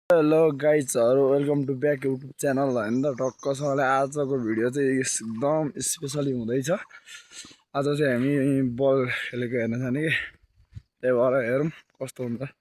Hello गाइजहरु welcome to back YouTube channel हैन त टक्कसँगले आजको भिडियो चाहिँ एकदम स्पेसली हुँदैछ। आज चाहिँ हामी बल खेलेको हेर्न जाने के त्यही भएर हेरौँ कस्तो हुन्छ।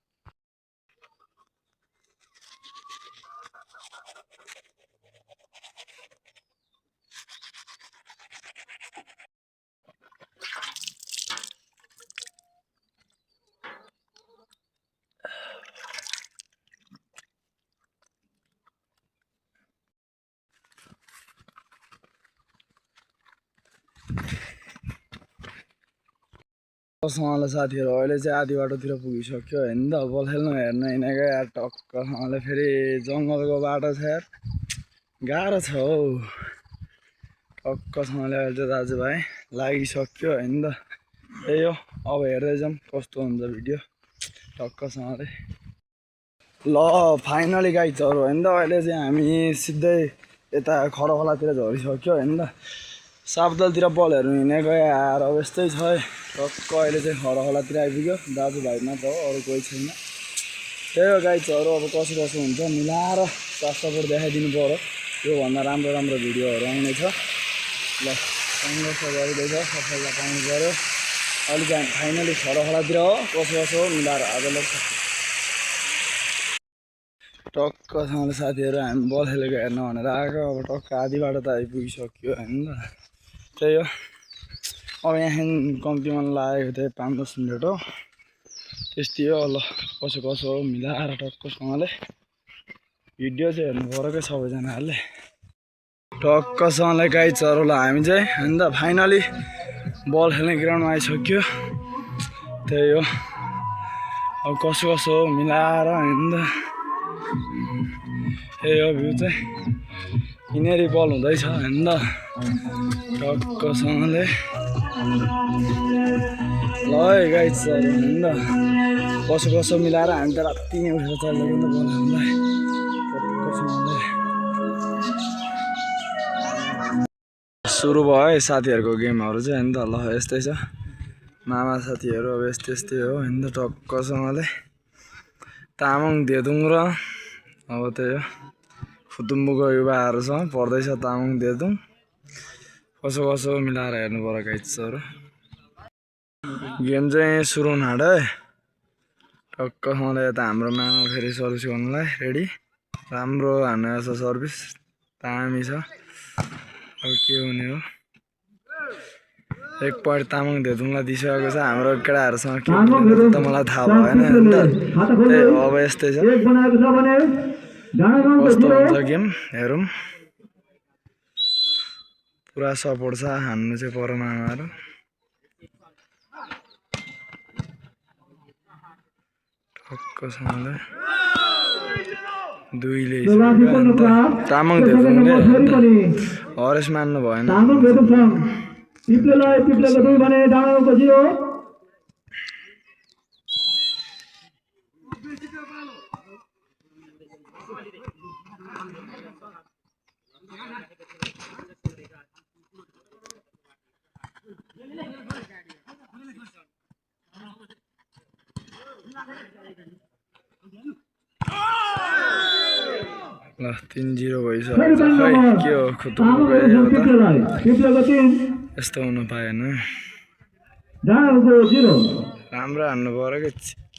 सँगले साथीहरु अहिले चाहिँ आधी बाटोतिर पुगिसक्यो हैन त बल खेल्न हेर्न हिँडेको यार टक्कसँगले फेरि जङ्गलको बाटो छ यार गाह्रो छ हौ। टक्कसँगले अहिले चाहिँ दाजुभाइ लागिसक्यो हैन त त्यही हो। अब हेर्दै जाऊँ कस्तो हुन्छ भिडियो टक्कसँगले। ल फाइनली गाइजहरु हैन त अहिले चाहिँ हामी सिधै यता खरखोलातिर झरिसक्यो हैन त। सापदलतिर बल हेर्नु हिँडेको यार अब यस्तै छ है। टक्क अहिले चाहिँ खरखोलातिर आइपुग्यो दाजुभाइ मात्र हो अरू कोही छैन। त्यही हो गाइजहरु अब कसो हुन्छ मिलाएर साफ सपोर्ट देखाइदिनु पर्यो। योभन्दा राम्रो भिडियोहरू आउनेछ। ल सङ्घर्ष गरिँदैछ सफलता पाउनु पर्यो। अहिले चाहिँ फाइनली खरखोलातिर हो कसो मिलाएर आज लोक टक्कसँगले साथीहरु हामी बल खेलेको हेर्न भनेर आएको। अब टक्क आधी बाटो त आइपुगिसक्यो हैन त त्यही हो। अब यहाँ कम्तीमा लागेको थिएँ 5-10 मिनट हो त्यस्तै हो। ल कसो हो मिलाएर टक्कसँगले भिडियो चाहिँ हेर्नु पर्यो क्या सबैजनाहरूले टक्कसँगले गाइजहरु। ल हामी चाहिँ हैन त फाइनली बल खेल्ने ग्राउन्डमा आइसक्यो त्यही हो। अब कसो मिलाएर हैन त यही हो भ्यू चाहिँ यिनीहरु बल हुँदैछ हैन त टक्कसँगले। ल है गाइजहरु हैन त कसो मिलाएर हामी त राति नै उठेर चल्दै त बल खेल्नलाई टक्कसँगले सुरु भयो है साथीहरुको गेमहरु चाहिँ हैन त। ल यस्तै छ मामा साथीहरु अब यस्तै हो हैन त टक्कसँगले। तामाङ देदुङ र अब त्यही हो फुतुम्बुको युवाहरूसँग पर्दैछ तामाङ देदुङ। कसो मिलाएर हेर्नु पर्यो गाइजहरु। गेम चाहिँ सुरु हुन आँट्यो है टक्कसँगले। यता हाम्रो मामा फेरि सर्भिस गर्नलाई रेडी राम्रो हान्ने छ सर्भिस दामी छ। अब के हुने हो एक पॉइन्ट तामाङ देदुङलाई दिइसकेको छ। हाम्रो केटाहरूसँग के हुने त मलाई थाहा भएन नि त त्यही हो। अब यस्तै छ कस्तो हुन्छ गेम हेरौँ। पुरा सपोर्ट छ हान्नु चाहिँ पर मामाहरू टक्कसँगले दुईले तामाङ देदुङले हरेस मान्नु भएन। ल 3-0 भइसक्यो खै के हो खुतुम्बु गयो त यस्तो हुन पाएन। राम्रो हान्नु पर्यो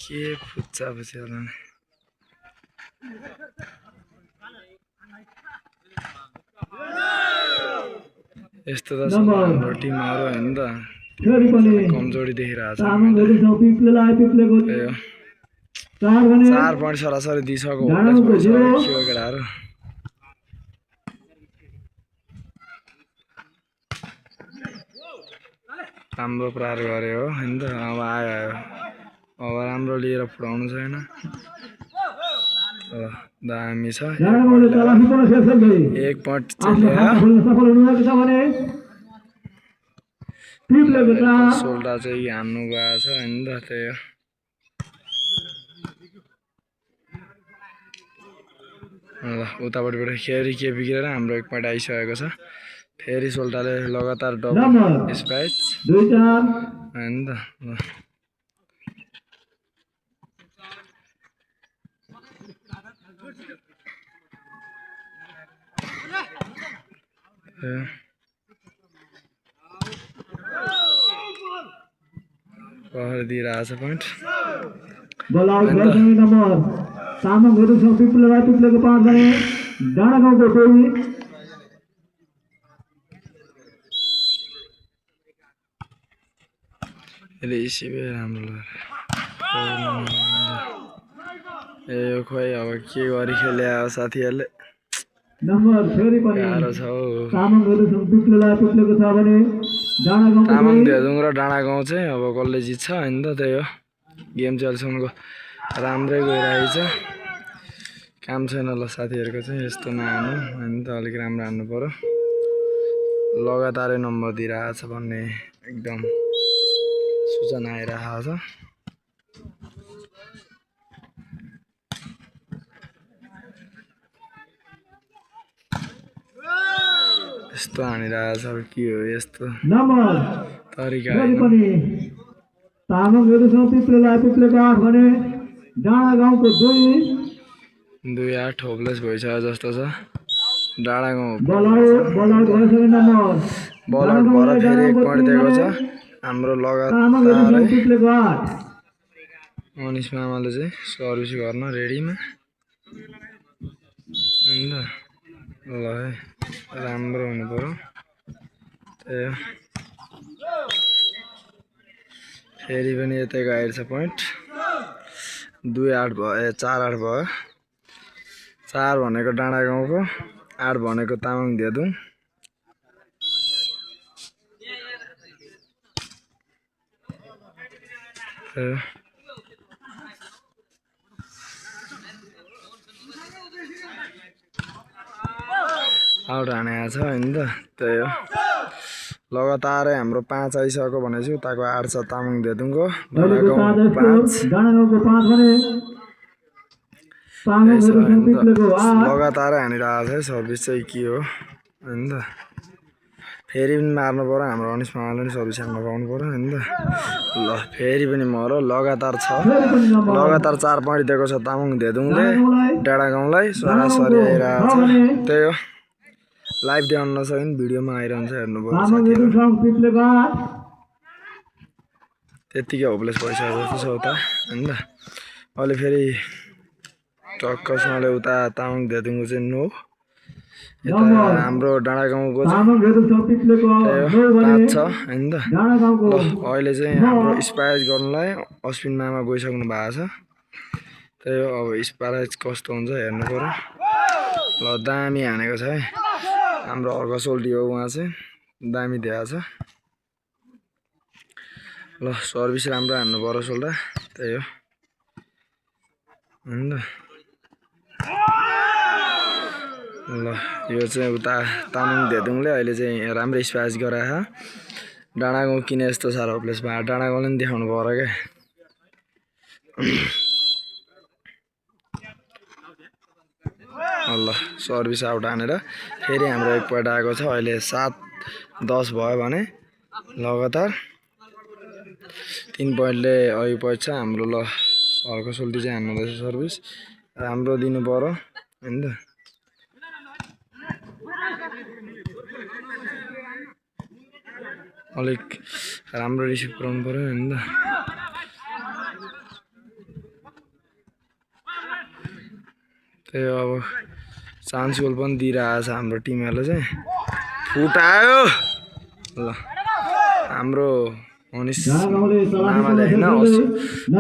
के फुच्चा होला नि यस्तो त छ हाम्रो टिमहरु हैन त कमजोरी देखिरहेछ। 4 पॉइन्ट सरासरी दिइसक्यो केटाहरू। राम्रो प्रहार गरे हो हैन त। अब आयो अब राम्रो लिएर फुटाउनु छैन। दामी छ 1 पॉइन्ट सोल्डा चाहिँ हान्नु गएको छ हैन त त्यही हो। ल उतापट्टिबाट फेरि के बिग्रेर हाम्रो 1 पॉइन्ट आइसकेको छ। फेरि सोल्टाले लगातार डबल स्पाइस हैन त। ल प्रहरी दिइरहेछ पोइन्ट बल आउट गर्दै नम्बर तामाङहरुसँग पिप्लेको 5 भने डाँडा गाउँको 2 रिसिभै राम्रो ए खोइ अब के गरी खेले साथीहरूले नम्बर फेरि पनि गाह्रो छ हौ तामाङहरुसँग पिप्लेको 6 भने डाँडा गाउँको तामाङ धेदुङ र डाँडा गाउँ चाहिँ अब कसले जित्छ हैन त त्यही हो गेम चाहिँ अहिलेसम्मको राम्रै गइरहेछ काम छैन ल साथीहरूको चाहिँ यस्तो नहानु हैन त अलिक राम्रो हान्नु पर्यो लगातारै नम्बर दिइरहेछ भन्ने एकदम सूचना आइरहेको छ यस्तो हानिरहेछ अब के हो यस्तो नम्बर तरिका फेरि पनि तामाङहरुसँग पिप्लेको 8 भने डाँडा गाउँको 2-8 होपलेस भइसक्यो जस्तो छ डाँडा गाउँ बल आउट भइसक्यो नम्बर बल आउट भएर फेरि 1 पोइन्ट दिएको छ हाम्रो लगातारै तामाङहरुसँग पिप्लेको 8 मनिष मामाले चाहिँ सर्भिस गर्न रेडीमा हैन त ल है राम्रो हुनु पर्यो त्यही हो फेरि पनि यतैको आइरहेछ पोइन्ट 2-8 भयो 4-8 भयो 4 भनेको डाँडा गाउँको 8 भनेको तामाङ धेदुङ आउट हानेको छ हैन त त्यही हो लगातारै हाम्रो 5 आइसक्यो भनेपछि उताको 8 छ तामाङ धेदुङको डाँडा गाउँ 5 डाँडा गाउँको 5 भने तामाङहरुसँग पिप्लेको 8 लगातारै हानिरहेको छ है सर्भिस चाहिँ के हो हैन त फेरि पनि मार्नु पर्यो हाम्रो अनिस मामाले पनि सर्भिस हान्न पाउनु पर्यो हैन त ल फेरि पनि मरो लगातार छ लगातार 4 पोइन्ट दिएको छ तामाङ धेदुङले डाँडा गाउँलाई सरासरी आइरहेको छ त्यही हो लाइभ देखाउन नसकिन भिडियोमा आइरहन्छ हेर्नु पर्यो तामाङहरुसँग पिप्लेको 8 त्यतिकै होपलेस भइसक्यो जस्तो छ उता हैन त अहिले फेरि टक्कसँगले उता तामाङ धेदुङको चाहिँ नो यता हाम्रो डाँडा गाउँको तामाङहरुसँग पिप्लेको 5 छ हैन त डाँडा गाउँको ल अहिले चाहिँ हाम्रो स्पाइस गर्नलाई अश्विन मामा गइसक्नु भएको छ त्यही हो अब स्पाइस कस्तो हुन्छ हेर्नु पर्यो ल दामी हानेको छ है हाम्रो अर्को सोल्टी हो उहाँ चाहिँ दामी दिएको छ ल सर्भिस राम्रो हान्नु पर्यो सोल्टा त्यही हो हैन त ल यो चाहिँ उता तामाङ धेदुङले अहिले चाहिँ राम्रो स्पाइस गरायो डाँडा गाउँ किन यस्तो साह्रो होपलेस भयो डाँडा गाउँले पनि देखाउनु पर्यो क्या ल सर्भिस आउट हानेर फेरि हाम्रो 1 पोइन्ट आएको छ अहिले 7-10 भयो भने लगातार 3 पोइन्टले अघि पछि छ हाम्रो ल अर्को सोल्टी चाहिँ हान्नुहुँदैछ सर्भिस राम्रो दिनु पर्यो हैन त अलिक राम्रो रिसिभ गराउनु पर्यो हैन त त्यही अब चान्स गोल पनि दिइरहेछ हाम्रो टिमहरुले चाहिँ फुटायो ल हाम्रो मनिष मामाले हैन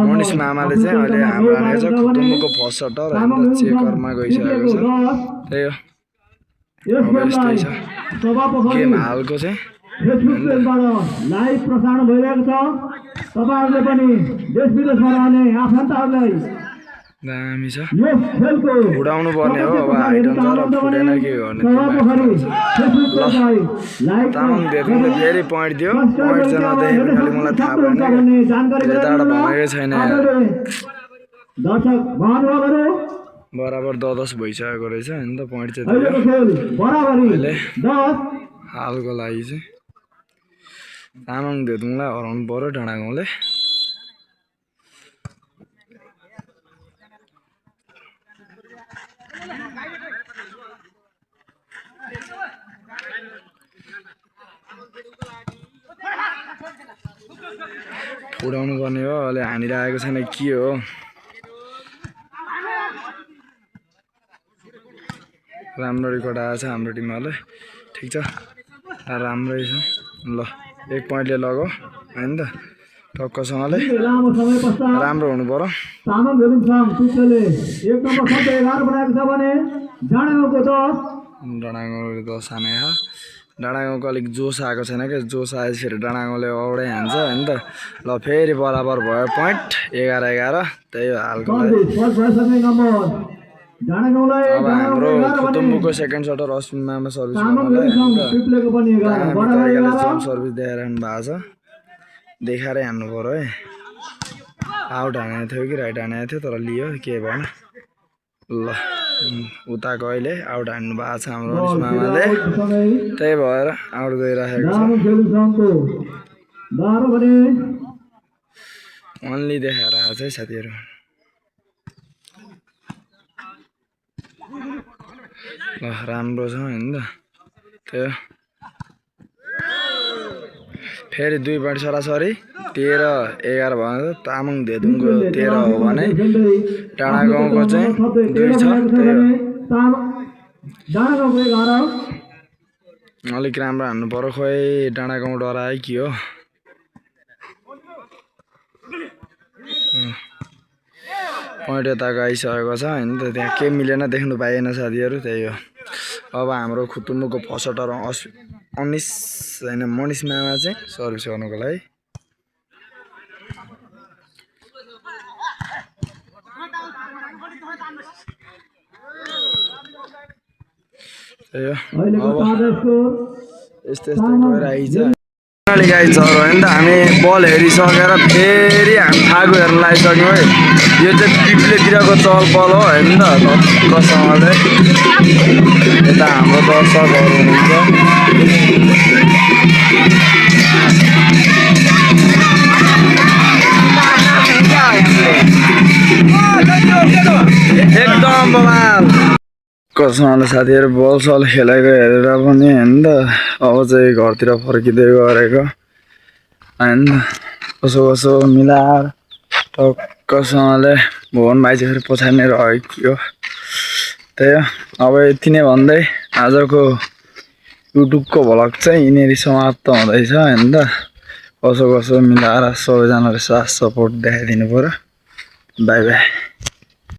मनिष मामाले चाहिँ अहिले हाम्रो हानेको छ खुतुम्बुको फर्स्ट सटर हैन त चेकरमा गइसकेको छ त्यही हो अब यस्तै छ गेम हालको चाहिँ फेसबुकबाट लाइभ प्रसारण भइरहेको छ तपाईहरुले पनि देश विदेशमा रहने आफन्तहरुलाई दामी छ यो खेलको उडाउनु पर्ने हो अब आइटम छ र फुटेन के गर्ने तामाङ धेदुङले फेरि पोइन्ट दियो पोइन्ट चाहिँ नदिए पनि अलि मलाई थाहा भएन यताबाट भनेकै छैन दर्शक महानुभावहरु बराबर 10-10 भइसकेको रहेछ हैन त पोइन्ट चाहिँ दियो अहिले 10 हालको लागि चाहिँ तामाङ धेदुङलाई हराउनु पर्यो डाँडा गाउँले उडाउनु पर्ने हो अहिले हानिरहेको छैन के हो राम्रो रेकर्ड आएछ हाम्रो टिमहरुले ठीक छ राम्रै छ ल 1 पोइन्टले लगो हैन त टक्कसँगले लामो समय पश्चात राम्रो हुनु पर्यो तामाङ गेलुङसाङ टुप्लेले 1 नम्बर शब्द 11 बनाएको छ भने डाँडागाउँको 10 डाँडागाउँले 10 हाने हो डाँडागाउँको अलिक जोस आएको छैन के जोस आएपछि फेरि डाँडागाउँले औडै हान्छ हैन त ल फेरि बराबर भयो पोइन्ट 11-11 त्यही हो हालको लागि फर्स्ट भइसक्ने नम्बर डाँडागाउँलाई अब हाम्रो खुतुम्बुको सेकेन्ड सटर अश्विन मामा सर्भिस तामाङ गेलुङसाङ टुप्लेको पनि 11 बराबर 11 सर्भिस दिइरहनु भएको छ देखारै हान्नु पर्यो है आउट हानेको थियो कि राइट हानेको थियो तर लियो के भएन ल उताको अहिले आउट हान्नु भएको छ हाम्रो अनिस मामाले त्यही भएर आउट गइराखेको छ तामाङ गेलुङसाङको 12 भने ओन्ली देखाएर आएको छ है साथीहरु ल राम्रो छ हैन त त्यो फेरि 2 पोइन्ट सरासरी 13-11 भयो तामाङ धेदुङको 13 हो भने डाँडागाउँको चाहिँ 2 छ डाँडागाउँको 11 अलिक राम्रो हान्नु पर्यो खोइ डाँडागाउँ डरायो के हो पोइन्ट यताको आइसकेको छ हैन त त्यहाँ के मिलेन देख्नु पाइएन साथीहरु त्यही हो अब हाम्रो खुतुम्बुको फसटर अनिस हैन मनिस मामा चाहिँ सर्भिस गर्नुको लागि त्यही हो यस्तै गएर आइज गाइजहरु हैन त हामी बल हेरिसकेर फेरि हामी थागो हेर्न लागिसक्यौं है यो चाहिँ पिप्लेतिरको चलपल हो हैन त टक्कसँगले यता हाम्रो दर्शकहरु हुनुहुन्छ एकदम बवाल कसैले साथीहरु बल सल खेलेको हेरेर पनि हैन त अब चाहिँ घरतिर फर्किदै गरेको हैन कसो कसो मिलाएर टक्कसँगले भुवन भाइ चाहिँ फेरि पछाडि नै रहेको त्यही हो अब यति नै भन्दै आजको युट्युबको भ्लग चाहिँ यिनीहरु समाप्त हुँदैछ हैन त कसो कसो मिलाएर सबैजनाले साथ सपोर्ट देखाइदिनु पर्यो बाइ बाइ